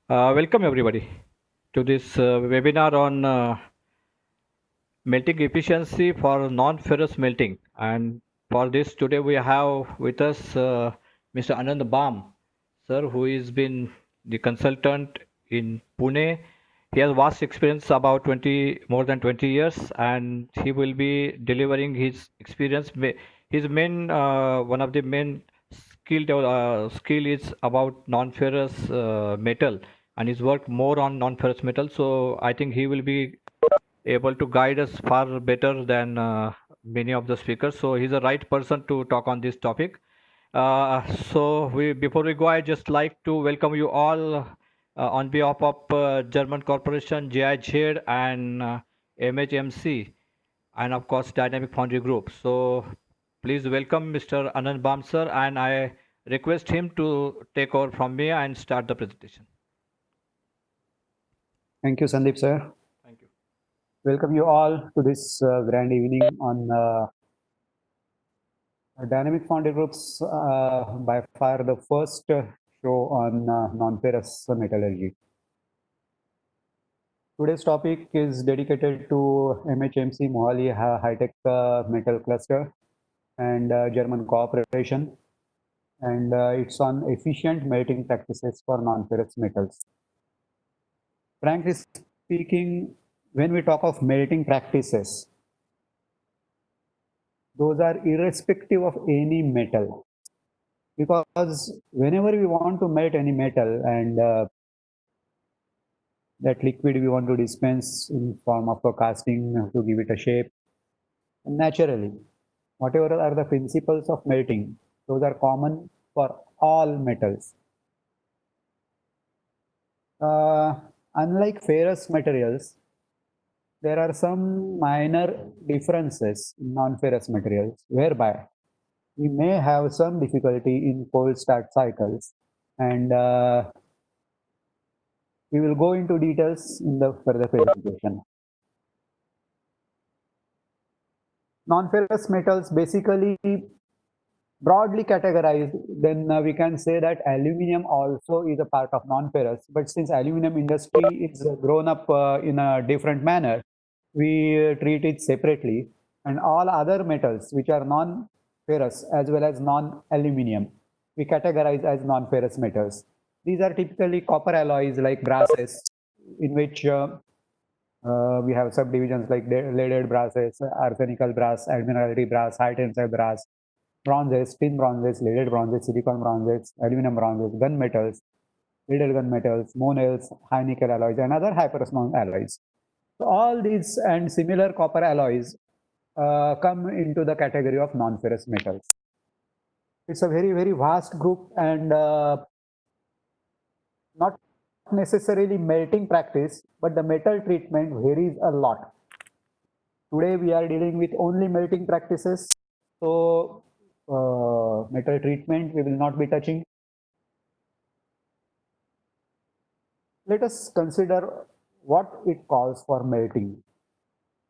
Welcome everybody to this webinar on melting efficiency for non-ferrous melting. And for this today we have with us Mr. Anand Bam, sir, who has been the consultant in Pune. He has vast experience about 20 more than 20 years, and he will be delivering his experience. His main one of the main skill is about non-ferrous metal, and he's worked more on non-ferrous metal. So I think he will be able to guide us far better than many of the speakers. So he's the right person to talk on this topic. Before we go, I just like to welcome you all on behalf of German Corporation, GIZ, and MHMC, and of course Dynamic Foundry Group. So please welcome Mr. Anand Bam sir, and I request him to take over from me and start the presentation. Thank you, Sandeep sir. Thank you. Welcome you all to this grand evening on Dynamic Foundry Group's by far the first show on non-ferrous metallurgy. Today's topic is dedicated to MHMC Mohali High-Tech Metal Cluster and German cooperation, and it's on efficient melting practices for non-ferrous metals. Frankly speaking, when we talk of melting practices, those are irrespective of any metal, because whenever we want to melt any metal and that liquid we want to dispense in form of a casting to give it a shape, naturally whatever are the principles of melting, those are common for all metals. Unlike ferrous materials, there are some minor differences in non-ferrous materials whereby we may have some difficulty in cold start cycles, and we will go into details in the further presentation. Non-ferrous metals basically broadly categorized, then we can say that aluminum also is a part of non-ferrous, but since aluminum industry is grown up in a different manner, we treat it separately, and all other metals which are non-ferrous as well as non-aluminum, we categorize as non-ferrous metals. These are typically copper alloys like brasses, in which we have subdivisions like leaded brasses, arsenical brass, admiralty brass, high tensile brass, bronzes, tin bronzes, leaded bronzes, silicon bronzes, aluminum bronzes, gun metals, leaded gun metals, monels, high nickel alloys, and other hyperosmone alloys. So all these and similar copper alloys come into the category of non-ferrous metals. It's a very, very vast group, and not necessarily melting practice, but the metal treatment varies a lot. Today we are dealing with only melting practices, so metal treatment we will not be touching. Let us consider what it calls for melting.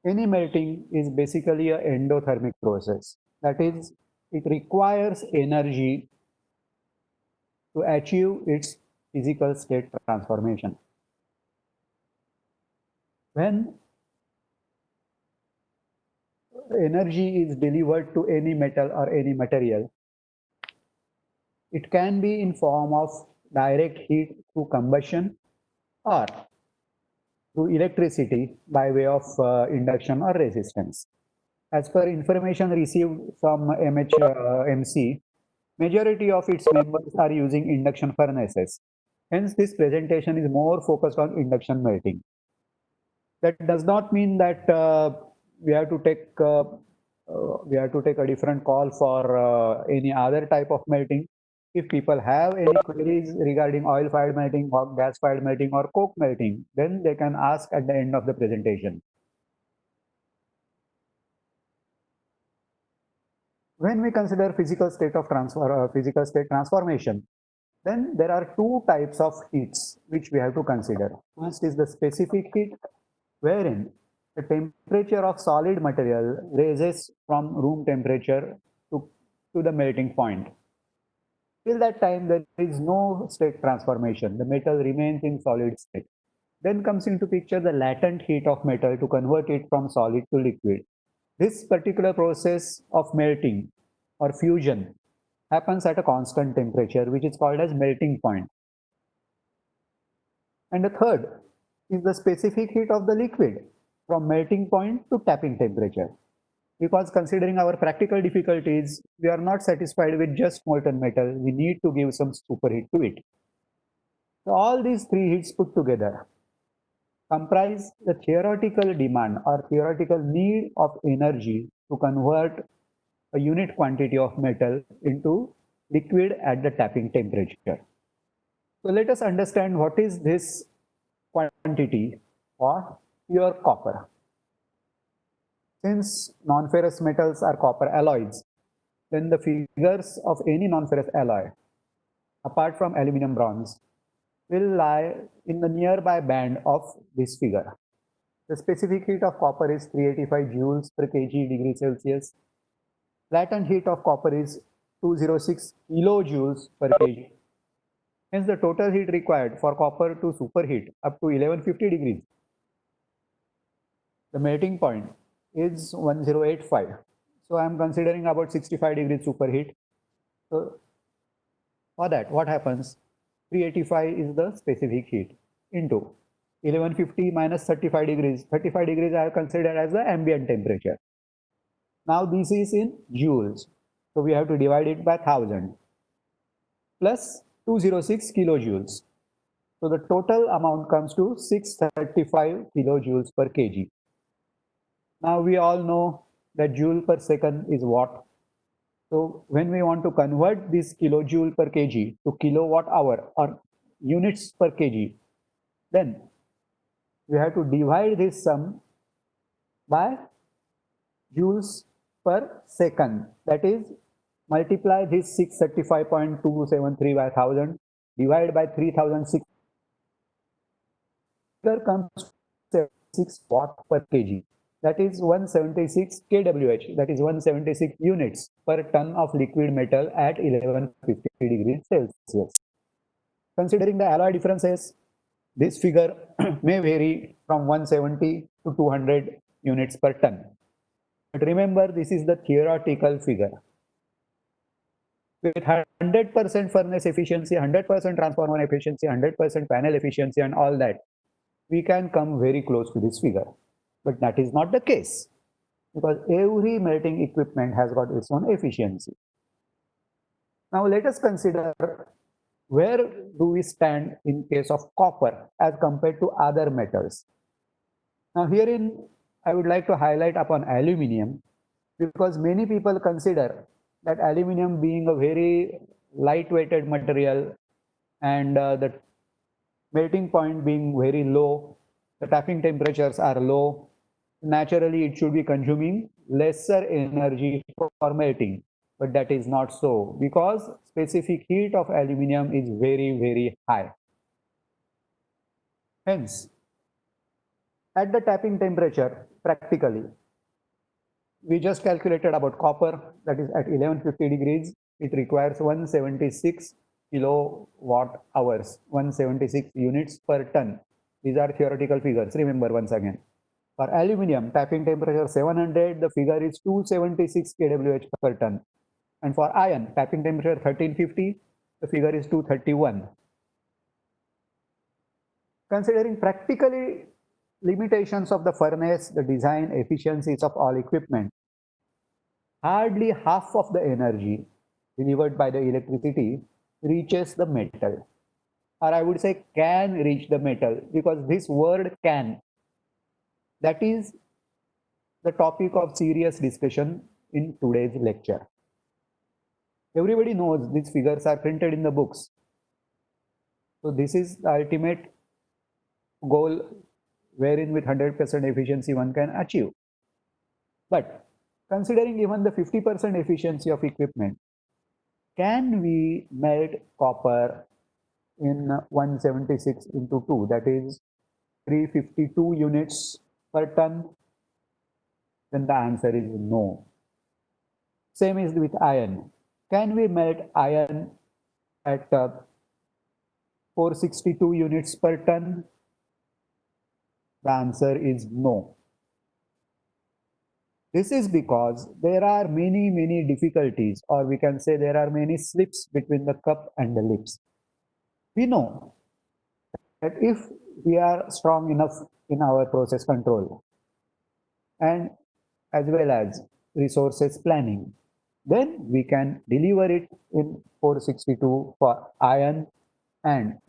Any melting is basically an endothermic process. That is, it requires energy to achieve its physical state transformation. When energy is delivered to any metal or any material, it can be in form of direct heat through combustion or through electricity by way of induction or resistance. As per information received from MHMC, majority of its members are using induction furnaces. Hence, this presentation is more focused on induction melting. That does not mean that we have to take a different call for any other type of melting. If people have any queries regarding oil-fired melting or gas-fired melting or coke melting, then they can ask at the end of the presentation. When we consider physical state transformation, then there are two types of heats which we have to consider. First is the specific heat, wherein the temperature of solid material raises from room temperature to the melting point. Till that time, there is no state transformation. The metal remains in solid state. Then comes into picture the latent heat of metal to convert it from solid to liquid. This particular process of melting or fusion happens at a constant temperature, which is called as melting point. And the third is the specific heat of the liquid from melting point to tapping temperature. Because considering our practical difficulties, we are not satisfied with just molten metal. We need to give some superheat to it. So all these three heats put together comprise the theoretical demand or theoretical need of energy to convert a unit quantity of metal into liquid at the tapping temperature. So let us understand what is this quantity for pure copper. Since non-ferrous metals are copper alloys, then the figures of any non-ferrous alloy, apart from aluminum bronze, will lie in the nearby band of this figure. The specific heat of copper is 385 joules per kg degree Celsius. Latent heat of copper is 206 kilojoules per kg. Hence, the total heat required for copper to superheat up to 1150 degrees. The melting point is 1085. So I am considering about 65 degrees superheat. So for that, what happens? 385 is the specific heat into 1150 minus 35 degrees. 35 degrees I have considered as the ambient temperature. Now this is in joules. So we have to divide it by 1000 plus 206 kilojoules. So the total amount comes to 635 kilojoules per kg. Now we all know that joule per second is watt. So when we want to convert this kilojoule per kg to kilowatt hour or units per kg, then we have to divide this sum by joules per second. That is, multiply this 635.273 by 1000, divide by 3006. Here comes 76 watt per kg. That is 176 kWh. That is 176 units per ton of liquid metal at 1150 degrees Celsius. Considering the alloy differences, this figure may vary from 170 to 200 units per ton. But remember, this is the theoretical figure. With 100% furnace efficiency, 100% transformer efficiency, 100% panel efficiency, and all that, we can come very close to this figure. But that is not the case because every melting equipment has got its own efficiency. Now let us consider where do we stand in case of copper as compared to other metals. Now herein I would like to highlight upon aluminium because many people consider that aluminium being a very light-weighted material and the melting point being very low, the tapping temperatures are low, naturally it should be consuming lesser energy for melting. But that is not so because specific heat of aluminium is very high. Hence, at the tapping temperature, practically, we just calculated about copper, that is at 1150 degrees, it requires 176 kilowatt hours, 176 units per ton. These are theoretical figures, remember once again. For aluminium, tapping temperature 700, the figure is 276 kWh per ton. And for iron, tapping temperature 1350, the figure is 231. Considering practically limitations of the furnace, the design efficiencies of all equipment, hardly half of the energy delivered by the electricity reaches the metal. Or I would say can reach the metal because this word can, that is the topic of serious discussion in today's lecture. Everybody knows these figures are printed in the books. So this is the ultimate goal wherein with 100% efficiency one can achieve. But considering even the 50% efficiency of equipment, can we melt copper in 176 into 2, that is 352 units per ton? Then the answer is no. Same is with iron. Can we melt iron at 462 units per ton? The answer is no. This is because there are many difficulties, or we can say there are many slips between the cup and the lips. We know that if we are strong enough in our process control and as well as resources planning, then we can deliver it in 462 for iron and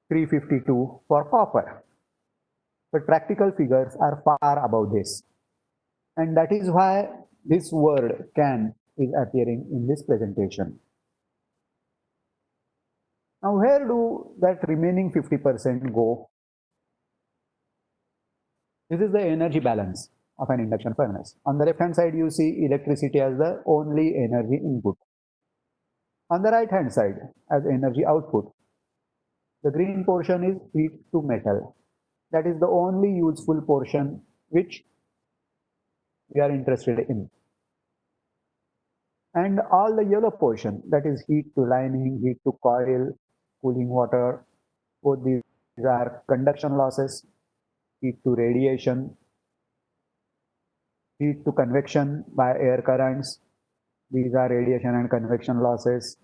352 for copper. But practical figures are far above this. And that is why this word can is appearing in this presentation. Now, where do that remaining 50% go? This is the energy balance of an induction furnace. On the left hand side, you see electricity as the only energy input. On the right hand side, as energy output, the green portion is heat to metal. That is the only useful portion which we are interested in. And all the yellow portion, that is heat to lining, heat to coil, cooling water, both these are conduction losses, heat to radiation, heat to convection by air currents, these are radiation and convection losses,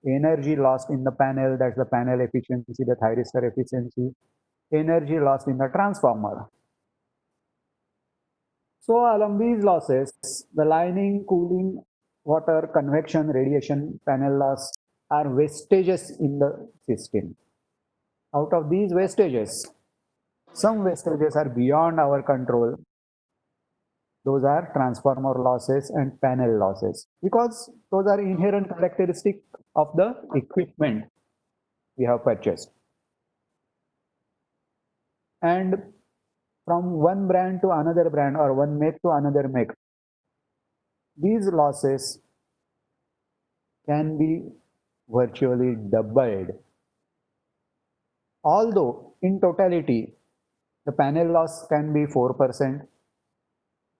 energy lost in the panel, that's the panel efficiency, the thyristor efficiency, energy lost in the transformer. So along these losses, the lining, cooling, water, convection, radiation, panel loss are wastages in the system. Out of these wastages, some wastages are beyond our control. Those are transformer losses and panel losses because those are inherent characteristic of the equipment we have purchased. And from one brand to another brand or one make to another make, these losses can be virtually doubled. Although in totality, the panel loss can be 4%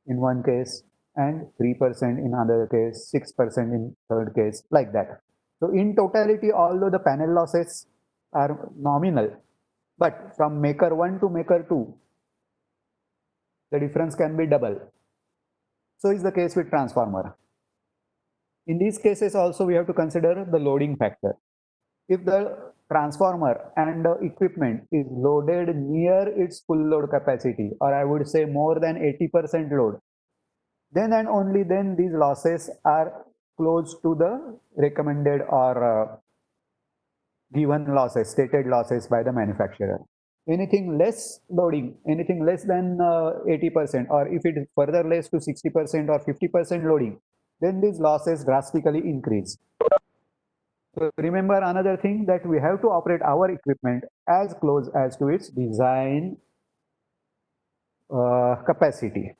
in one case and 3% in another case, 6% in third case, like that. So in totality, although the panel losses are nominal, but from maker 1 to maker 2, the difference can be double. So is the case with transformer. In these cases also we have to consider the loading factor. If the transformer and the equipment is loaded near its full load capacity, or I would say more than 80% load, then and only then these losses are close to the recommended or given losses, stated losses by the manufacturer. Anything less loading, anything less than 80%, or if it further less to 60% or 50% loading, then these losses drastically increase. So remember another thing, that we have to operate our equipment as close as to its design capacity.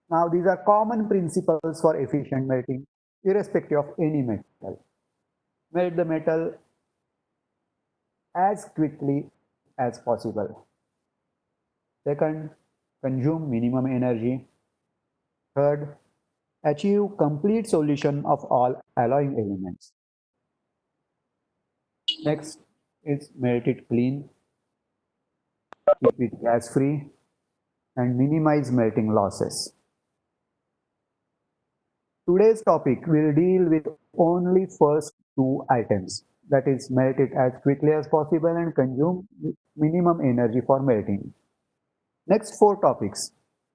Now these are common principles for efficient melting irrespective of any metal. Melt the metal as quickly as possible. Second, consume minimum energy. Third, achieve complete solution of all alloying elements. Next is melt it clean, keep it gas free, and minimize melting losses. Today's topic will deal with only first two items, that is melt it as quickly as possible and consume minimum energy for melting. Next four topics,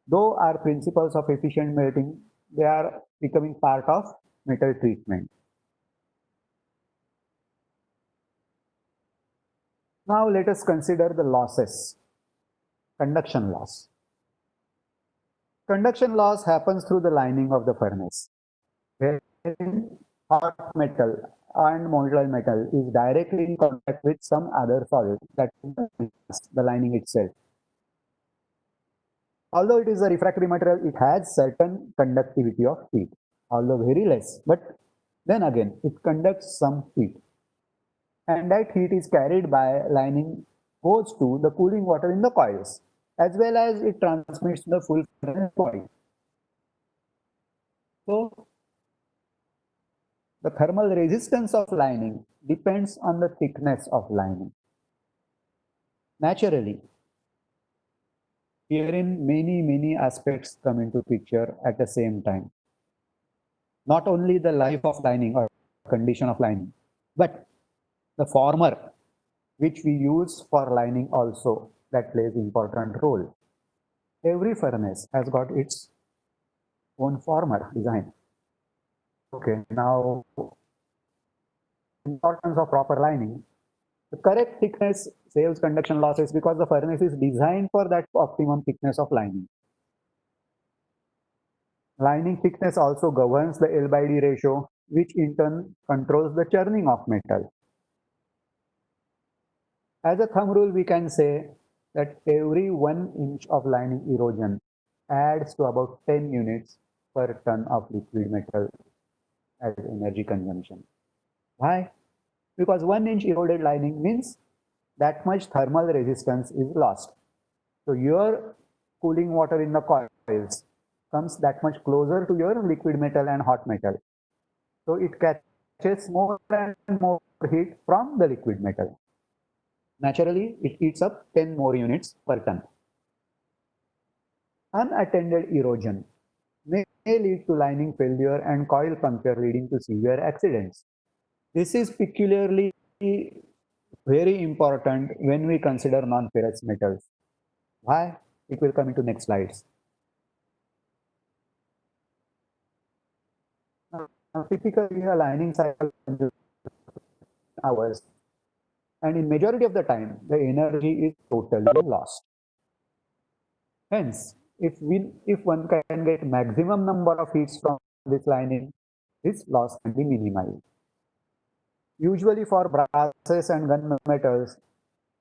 though are principles of efficient melting, they are becoming part of metal treatment. Now let us consider the losses. Conduction loss. Conduction loss happens through the lining of the furnace. Wherein hot metal and molten metal is directly in contact with some other solid, that is the lining itself. Although it is a refractory material, it has certain conductivity of heat, although very less, but then again it conducts some heat. And that heat is carried by lining, goes to the cooling water in the coils, as well as it transmits the full furnace coil. So the thermal resistance of lining depends on the thickness of lining. Naturally, herein many aspects come into picture at the same time. Not only the life of lining or condition of lining, but the former which we use for lining also, that plays important role. Every furnace has got its own former design. Okay, now importance of proper lining. The correct thickness saves conduction losses because the furnace is designed for that optimum thickness of lining. Lining thickness also governs the L by D ratio, which in turn controls the churning of metal. As a thumb rule, we can say that every 1 inch of lining erosion adds to about 10 units per ton of liquid metal as energy consumption. Why? Because 1 inch eroded lining means that much thermal resistance is lost. So your cooling water in the coils comes that much closer to your liquid metal and hot metal. So it catches more and more heat from the liquid metal. Naturally, it eats up 10 more units per ton. Unattended erosion may lead to lining failure and coil puncture, leading to severe accidents. This is peculiarly very important when we consider non-ferrous metals. Why? It will come into next slides. Now, typically, a lining cycle hours, and in majority of the time, the energy is totally lost. Hence, if one can get maximum number of heats from this lining, this loss can be minimized. Usually for brasses and gun metals,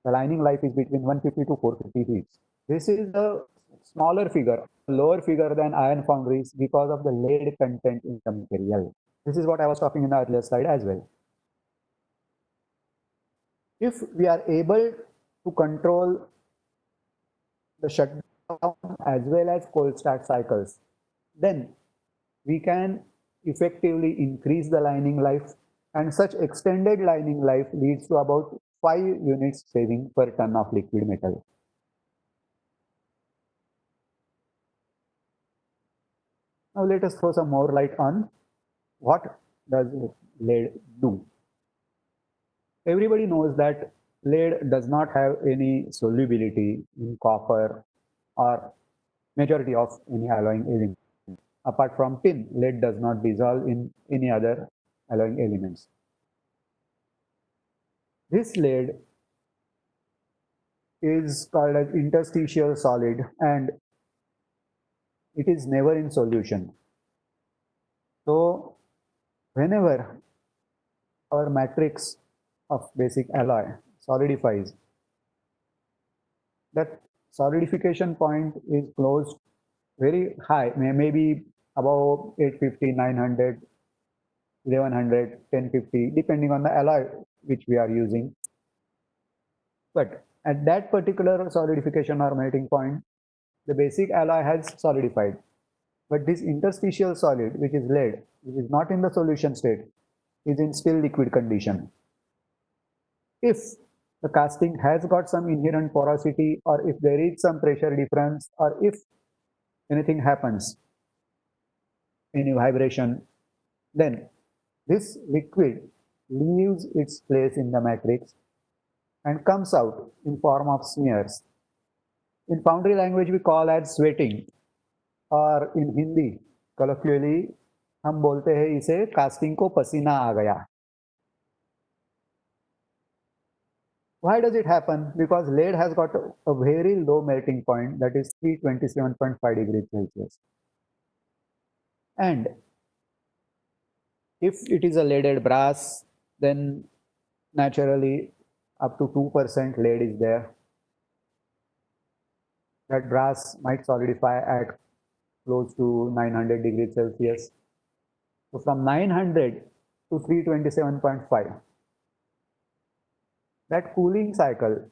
the lining life is between 150 to 450 heats. This is a smaller figure, lower figure than iron foundries because of the lead content in the material. This is what I was talking in the earlier slide as well. If we are able to control the shutdown as well as cold start cycles, then we can effectively increase the lining life, and such extended lining life leads to about 5 units saving per ton of liquid metal. Now let us throw some more light on what does lead do. Everybody knows that lead does not have any solubility in copper or majority of any alloying element. Apart from tin, lead does not dissolve in any other alloying elements. This lead is called as interstitial solid and it is never in solution. So whenever our matrix of basic alloy solidifies, that solidification point is close very high, maybe above 850, 900, 1100, 1050, depending on the alloy which we are using. But at that particular solidification or melting point, the basic alloy has solidified. But this interstitial solid, which is lead, which is not in the solution state, is in still liquid condition. If the casting has got some inherent porosity, or if there is some pressure difference, or if anything happens, any vibration, then this liquid leaves its place in the matrix and comes out in form of smears. In foundry language, we call as sweating, और इन Hindi colloquially हम बोलते हैं इसे casting को पसीना आ गया. Why does it happen? Because lead has got a very low melting point, that is 327.5 degrees Celsius. And if it is a leaded brass, then naturally up to 2% lead is there. That brass might solidify at close to 900 degrees Celsius. So from 900 to 327.5, that cooling cycle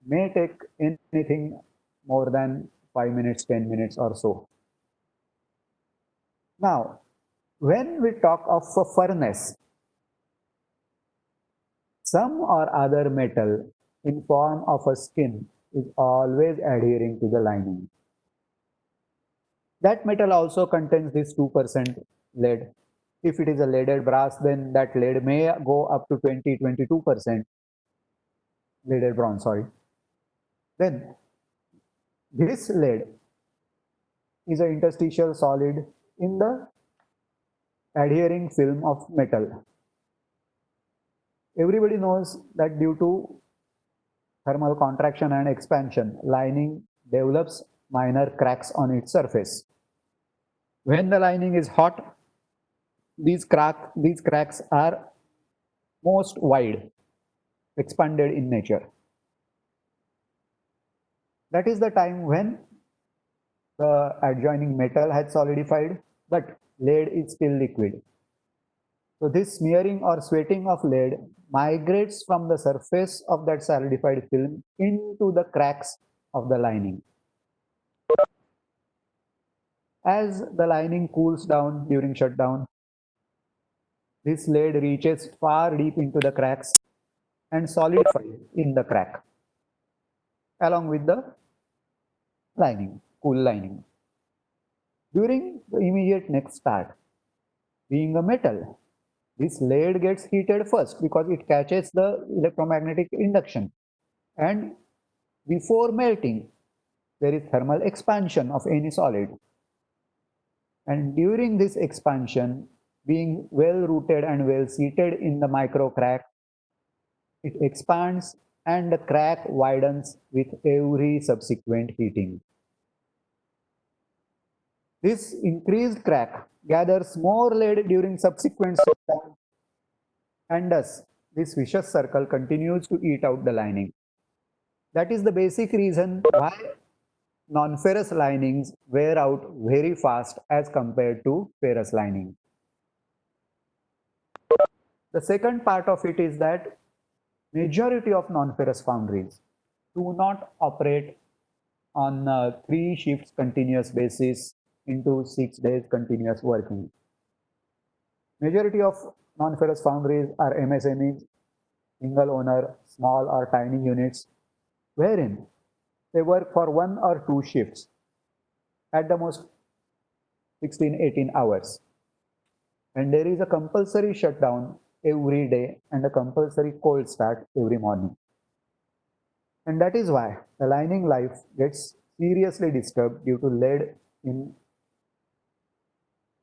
may take anything more than 5 minutes, 10 minutes or so. Now, When we talk of a furnace, some or other metal in form of a skin is always adhering to the lining. That metal also contains this 2% lead. If it is a leaded brass, then that lead may go up to 22% leaded bronze, sorry. Then this lead is an interstitial solid in the adhering film of metal. Everybody knows that due to thermal contraction and expansion, lining develops minor cracks on its surface. When the lining is hot, these cracks are most wide, expanded in nature. That is the time when the adjoining metal has solidified, but lead is still liquid. So this smearing or sweating of lead migrates from the surface of that solidified film into the cracks of the lining. As the lining cools down during shutdown, this lead reaches far deep into the cracks and solidifies in the crack along with the lining, cool lining. During the immediate next start, being a metal, this lead gets heated first because it catches the electromagnetic induction. And before melting, there is thermal expansion of any solid. And during this expansion, being well rooted and well seated in the micro crack, it expands and the crack widens with every subsequent heating. This increased crack gathers more lead during subsequent shutdown, and thus this vicious circle continues to eat out the lining. That is the basic reason why non-ferrous linings wear out very fast as compared to ferrous lining. The second part of it is that majority of non-ferrous foundries do not operate on 3 shifts continuous basis into 6 days continuous working. Majority of non-ferrous foundries are MSMEs, single owner, small or tiny units, wherein they work for 1 or 2 shifts at the most 16-18 hours. And there is a compulsory shutdown every day and a compulsory cold start every morning. And that is why the lining life gets seriously disturbed due to lead in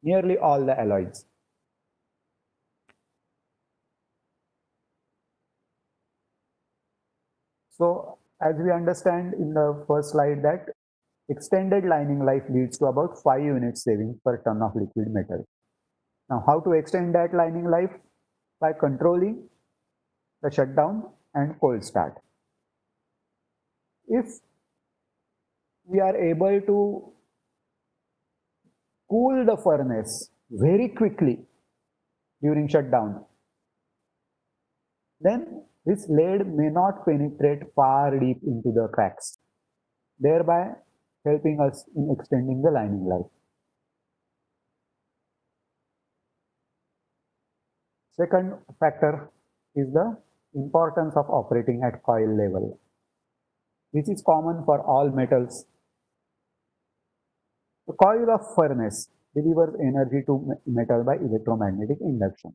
nearly all the alloys. So as we understand in the first slide that extended lining life leads to about 5 units saving per ton of liquid metal. Now how to extend that lining life? By controlling the shutdown and cold start. If we are able to cool the furnace very quickly during shutdown, then this lead may not penetrate far deep into the cracks, thereby helping us in extending the lining life. Second factor is the importance of operating at coil level. This is common for all metals. The coil of furnace delivers energy to metal by electromagnetic induction.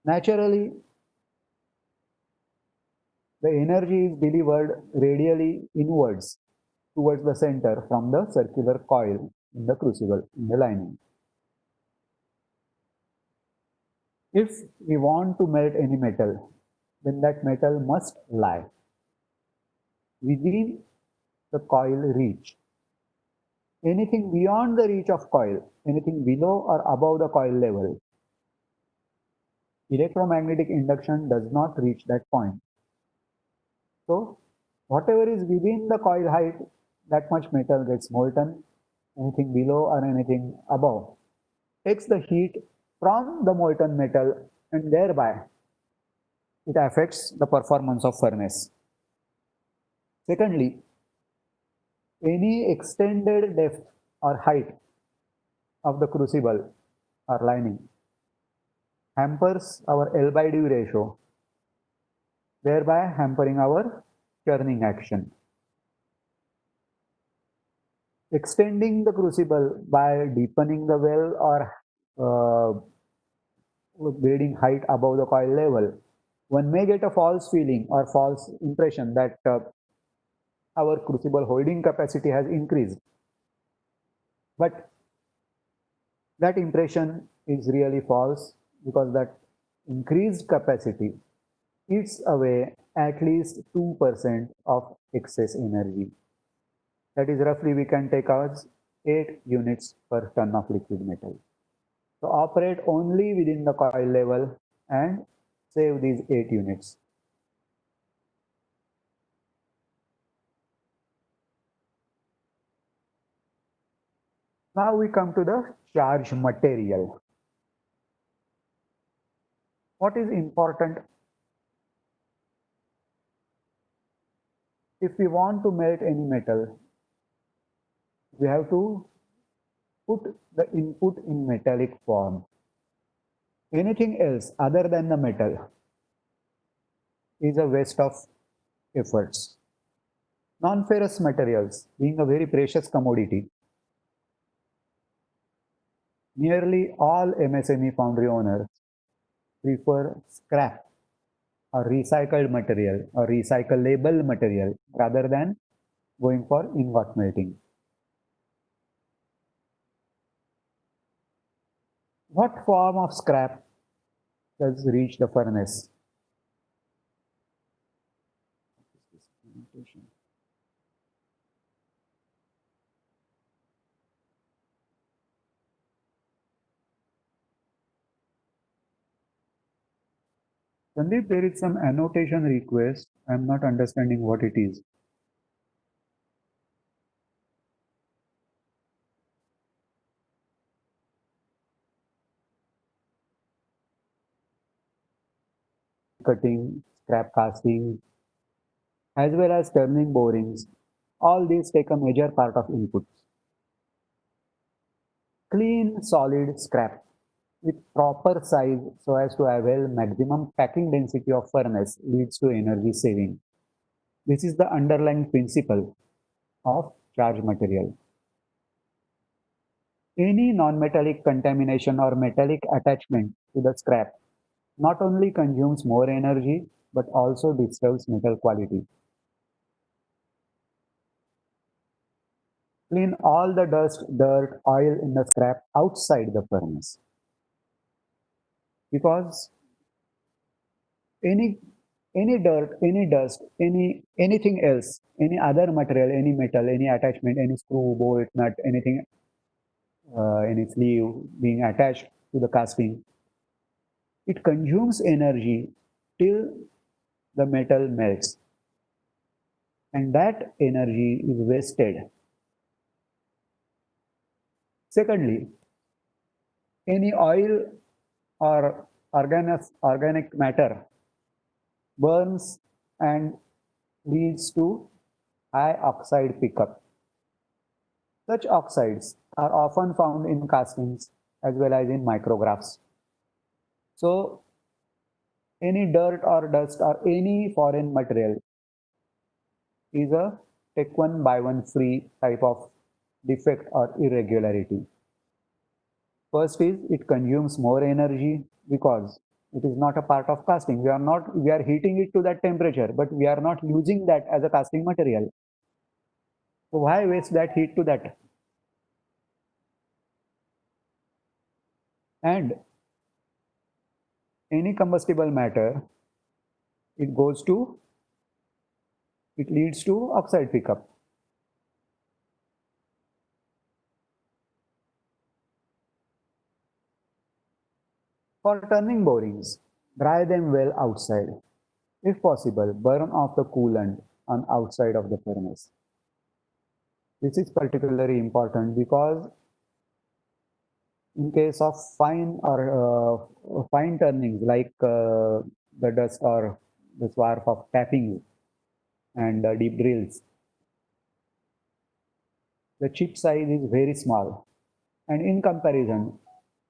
Naturally, the energy is delivered radially inwards towards the center from the circular coil in the crucible, in the lining. If we want to melt any metal, then that metal must lie within the coil reach. Anything beyond the reach of coil, anything below or above the coil level, electromagnetic induction does not reach that point. So whatever is within the coil height, that much metal gets molten. Anything below or anything above takes the heat from the molten metal and thereby it affects the performance of furnace. Secondly, any extended depth or height of the crucible or lining hampers our L by D ratio, thereby hampering our churning action. Extending the crucible by deepening the well or grading height above the coil level, one may get a false feeling or false impression that our crucible holding capacity has increased. But that impression is really false because that increased capacity eats away at least 2% of excess energy. That is roughly we can take as 8 units per ton of liquid metal. So operate only within the coil level and save these 8 units. Now we come to the charge material. What is important if we want to melt any metal? We have to put the input in metallic form. Anything else other than the metal is a waste of efforts. Non-ferrous materials being a very precious commodity, nearly all MSME foundry owners prefer scrap or recycled material or recyclable material rather than going for ingot melting. What form of scrap does reach the furnace? Sandeep, there is some annotation request. I'm not understanding what it is. Cutting, scrap casting, as well as turning borings, all these take a major part of inputs. Clean, solid scrap with proper size so as to avail maximum packing density of furnace leads to energy saving. This is the underlying principle of charge material. Any non-metallic contamination or metallic attachment to the scrap not only consumes more energy but also disturbs metal quality. Clean all the dust, dirt, oil in the scrap outside the furnace. Because any dirt, any dust, anything else, any other material, any metal, any attachment, any screw, bolt, nut, anything, any sleeve being attached to the casting, it consumes energy till the metal melts, and that energy is wasted. Secondly, any oil or organic matter burns and leads to high oxide pickup. Such oxides are often found in castings as well as in micrographs. So any dirt or dust or any foreign material is a take one buy one free type of defect or irregularity. First is it consumes more energy because it is not a part of casting. We are heating it to that temperature, but we are not using that as a casting material. So why waste that heat to that? And any combustible matter, it goes to, it leads to oxide pickup. For turning borings, dry them well outside. If possible, burn off the coolant on outside of the furnace. This is particularly important because in case of fine or fine turnings like the dust or the swarf of tapping and deep drills, the chip size is very small. And in comparison,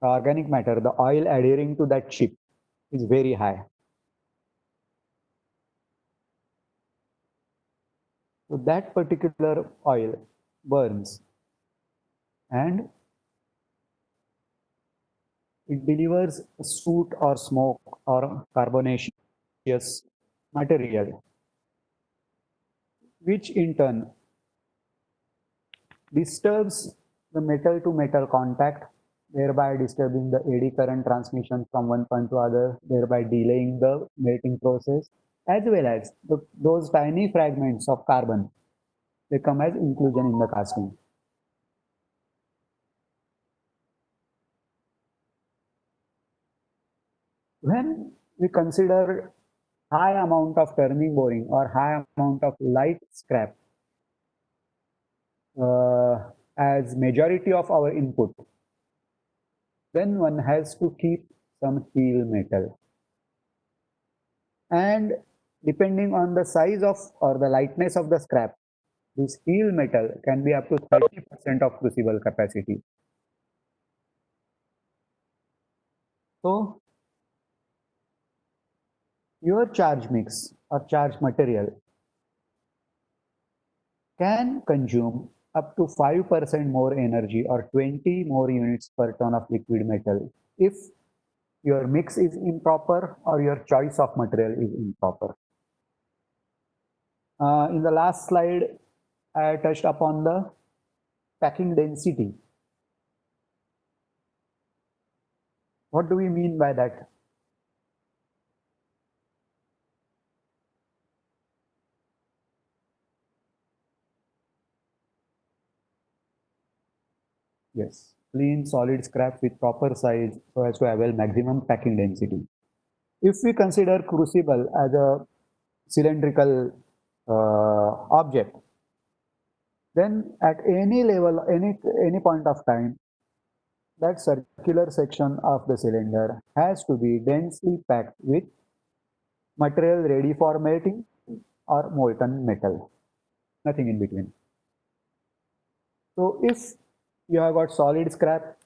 the organic matter, the oil adhering to that chip is very high. So that particular oil burns and it delivers soot or smoke or carbonaceous material, which in turn disturbs the metal to metal contact, thereby disturbing the eddy current transmission from one point to other, thereby delaying the melting process, as well as those tiny fragments of carbon, they come as inclusion in the casting. When we consider high amount of turning boring or high amount of light scrap as majority of our input, then one has to keep some heel metal. And depending on the size of or the lightness of the scrap, this heel metal can be up to 30% of crucible capacity. So your charge mix or charge material can consume up to 5% more energy or 20 more units per ton of liquid metal if your mix is improper or your choice of material is improper. In the last slide, I touched upon the packing density. What do we mean by that? Yes, clean solid scrap with proper size so as to avail maximum packing density. If we consider crucible as a cylindrical object, then at any level, any point of time, that circular section of the cylinder has to be densely packed with material ready for melting or molten metal, nothing in between. So if you have got solid scrap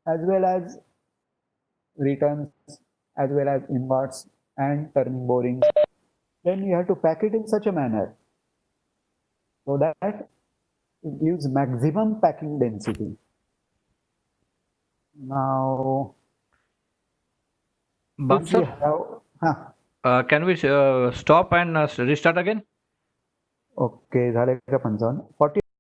as well as returns as well as ingots and turning borings, then you have to pack it in such a manner so that it gives maximum packing density. Now, Bam if we sir, have, can we stop and restart again? okay, झाले का 55? 40